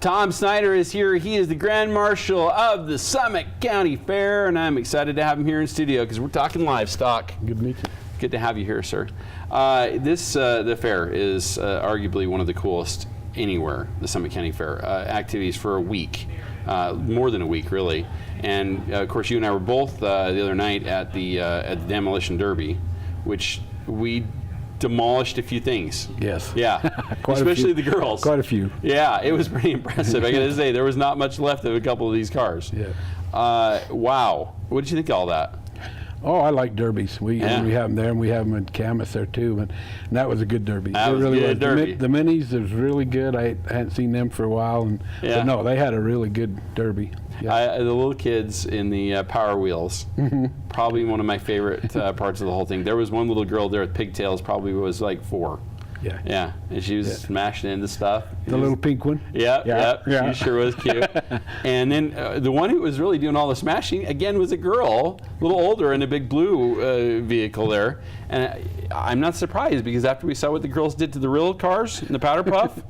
Tom Snyder is here. He is the Grand Marshal of the Summit County Fair, and I'm excited to have him here in studio because we're talking livestock. Good to meet you. Good to have you here, sir. The fair is arguably one of the coolest anywhere, the Summit County Fair. Activities for a week, more than a week, really. And of course, you and I were both the other night at the Demolition Derby, which we demolished a few things. Yes. Yeah. Especially the girls. Quite a few. Yeah, it was pretty impressive. I got to say, there was not much left of a couple of these cars. Yeah. Wow. What did you think of all that? Oh, I like derbies. We have them there, and we have them in Camas there too. And that was a good derby. That was really good derby. The minis was really good. I hadn't seen them for a while, and but no, they had a really good derby. Yeah. The little kids in the Power Wheels, probably one of my favorite parts of the whole thing. There was one little girl there with pigtails, probably was like 4. Yeah. Yeah, and she was smashing into stuff. The little pink one? Yeah. She sure was cute. And then the one who was really doing all the smashing, again, was a girl, a little older, in a big blue vehicle there. And I'm not surprised, because after we saw what the girls did to the real cars in the Powder Puff,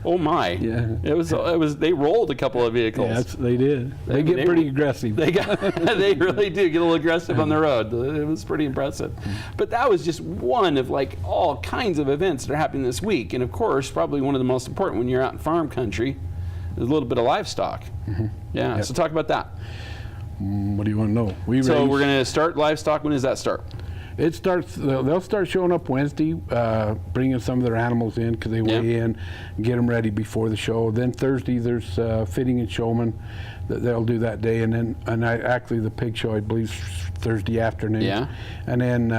oh my. Yeah. It was, they rolled a couple of vehicles. Yes, they did. They get pretty aggressive. They really do get a little aggressive on the road. It was pretty impressive. But that was just one of like all kinds of events that are happening this week. And of course, probably one of the most important when you're out in farm country, there's a little bit of livestock. Yeah, so talk about that. What do you want to know? We're going to start livestock. When does that start? It starts, they'll start showing up Wednesday, bringing some of their animals in because they weigh in and get them ready before the show. Then Thursday there's fitting and showman that they'll do that day, and then actually the pig show, I believe, Thursday afternoon. Yeah. And then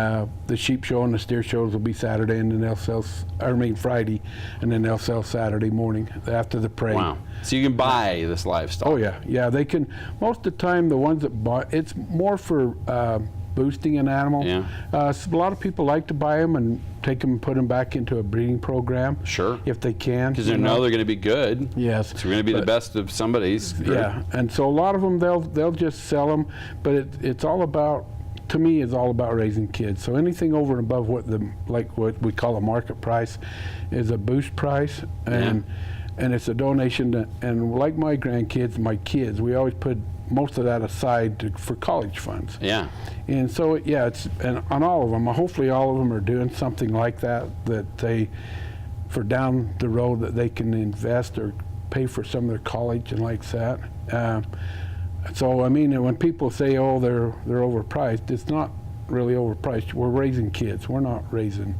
the sheep show and the steer shows will be Saturday, and then they'll sell, Friday, and then they'll sell Saturday morning after the parade. Wow. So you can buy this livestock. Oh yeah, they can. Most of the time, the ones that buy, it's more for boosting an animal. Yeah. So a lot of people like to buy them and take them and put them back into a breeding program. Sure. If they can. Because they know they're going to be good. Yes. So we're going to be the best of somebody's group. Yeah, and so a lot of them, they'll just sell them, but it's all about, to me, it's all about raising kids. So anything over and above what we call a market price is a boost price, and it's a donation and like my grandkids, my kids, we always put most of that aside for college funds. Yeah. And so it's on all of them. Hopefully all of them are doing something like that they, for down the road, that they can invest or pay for some of their college and like that. So I mean, when people say, oh, they're overpriced, it's not really overpriced. We're raising kids. We're not raising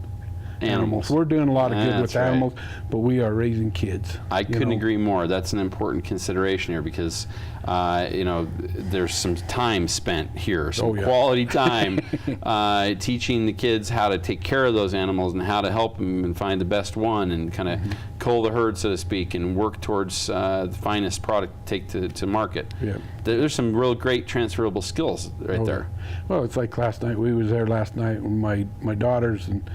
animals. We're doing a lot of good with animals, but we are raising kids. I couldn't agree more. That's an important consideration here because, there's some time spent here, some quality time teaching the kids how to take care of those animals and how to help them and find the best one and kind of cull the herd, so to speak, and work towards the finest product to take to market. Yeah. There's some real great transferable skills right there. Well, it's like last night. We was there last night when my daughters and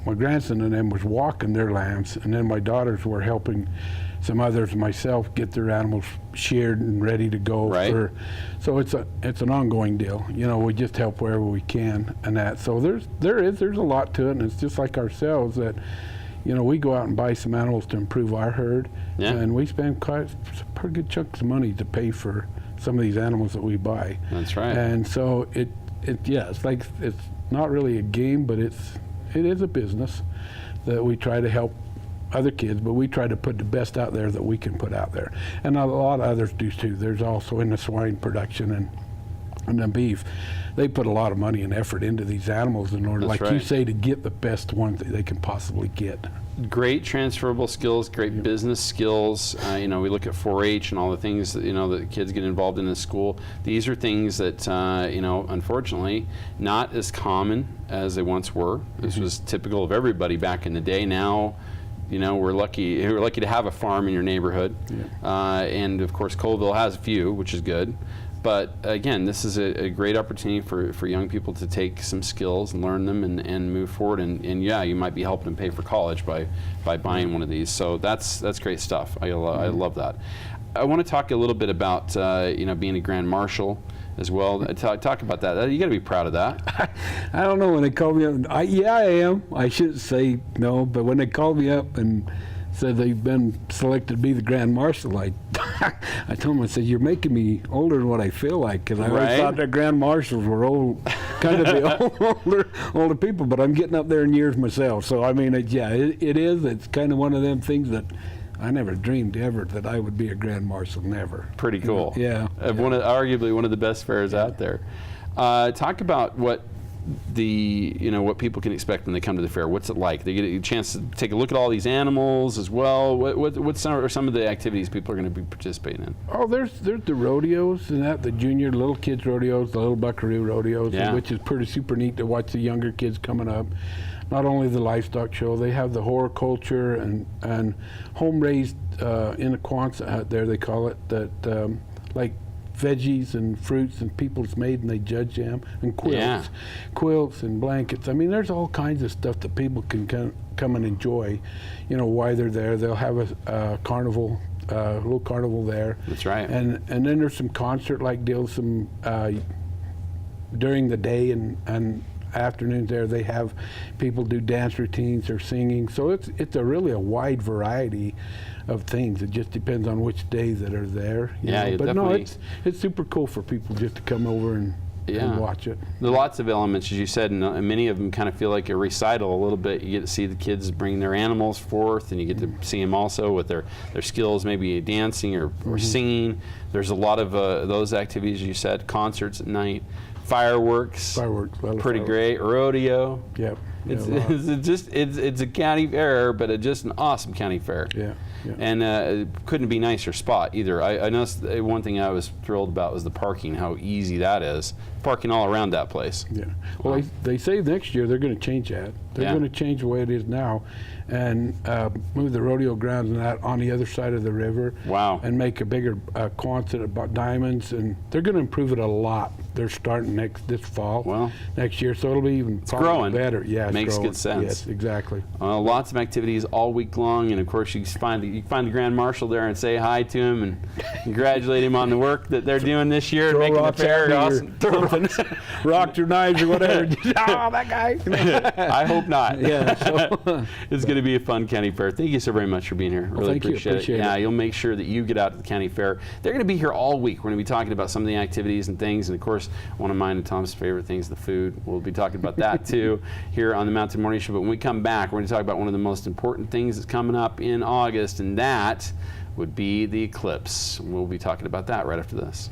my grandson and them was walking their lambs, and then my daughters were helping some others, myself, get their animals sheared and ready to go. Right. So it's an ongoing deal. We just help wherever we can and that. So there's a lot to it, and it's just like ourselves that, we go out and buy some animals to improve our herd, and we spend quite pretty good chunks of money to pay for some of these animals that we buy. That's right. And so it's like it's not really a game, but it is a business that we try to help other kids, but we try to put the best out there that we can put out there. And a lot of others do too. There's also in the swine production and the beef, they put a lot of money and effort into these animals in order, you say, to get the best ones that they can possibly get. Great transferable skills, great business skills. We look at 4-H and all the things that that kids get involved in school. These are things that unfortunately not as common as they once were. This was typical of everybody back in the day. Now, we're lucky to have a farm in your neighborhood, and of course Colville has a few, which is good. But again, this is a great opportunity for young people to take some skills and learn them and move forward. And you might be helping them pay for college by buying one of these. So that's great stuff. I love that. I want to talk a little bit about being a Grand Marshal as well. Talk about that. You got to be proud of that. I don't know, when they called me up. I am. I shouldn't say no, but when they called me up and said they've been selected to be the Grand Marshal. I told him, I said, you're making me older than what I feel like, because I always Right. thought the Grand Marshals were old, kind of the older people, but I'm getting up there in years myself. So, I mean, it is. It's kind of one of them things that I never dreamed ever that I would be a Grand Marshal, never. Pretty cool. Yeah. Arguably one of the best fairs out there. Talk about what what people can expect when they come to the fair. What's it like? They get a chance to take a look at all these animals as well. What are some of the activities people are going to be participating in? Oh, there's the rodeos and that, the junior little kids rodeos, the little buckaroo rodeos, Yeah. which is pretty super neat to watch the younger kids coming up. Not only the livestock show, they have the horticulture and home raised in a Quonset hut there, they call it, that like veggies and fruits and people's made, and they judge them, and quilts and blankets. I mean, there's all kinds of stuff that people can come and enjoy, while they're there. They'll have a carnival, a little carnival there. That's right. And then there's some concert-like deals, some during the day and afternoons there. They have people do dance routines or singing. So it's really a wide variety of things. It just depends on which days that are there. But definitely. no, it's super cool for people just to come over and watch it. There are lots of elements, as you said, and many of them kind of feel like a recital a little bit. You get to see the kids bring their animals forth, and you get to see them also with their skills, maybe dancing or singing. There's a lot of those activities, as you said, concerts at night, fireworks, pretty great, rodeo. Yep. It's a county fair, but just an awesome county fair. Yeah. And it couldn't be nicer spot either. I noticed one thing I was thrilled about was the parking, how easy that is. Parking all around that place. Yeah. Well, they say next year they're going to change that. They're going to change the way it is now and move the rodeo grounds and that on the other side of the river. Wow. And make a bigger Quonset about diamonds, and they're going to improve it a lot. They're starting this fall, next year, so it'll be even growing better. Yeah, makes growing. good sense. Yes, exactly. Lots of activities all week long, and of course you find the Grand Marshal there and say hi to him and congratulate him on the work that they're doing this year and making the fair awesome. Rocks or knives or whatever. Oh, that guy. I hope not. Yeah. So. It's going to be a fun county fair. Thank you so very much for being here. Really appreciate it. Yeah, you'll make sure that you get out to the county fair. They're going to be here all week. We're going to be talking about some of the activities and things, and of course, one of mine and Tom's favorite things, the food. We'll be talking about that too here on the Mountain Morning Show. But when we come back, we're going to talk about one of the most important things that's coming up in August, and that would be the eclipse. We'll be talking about that right after this.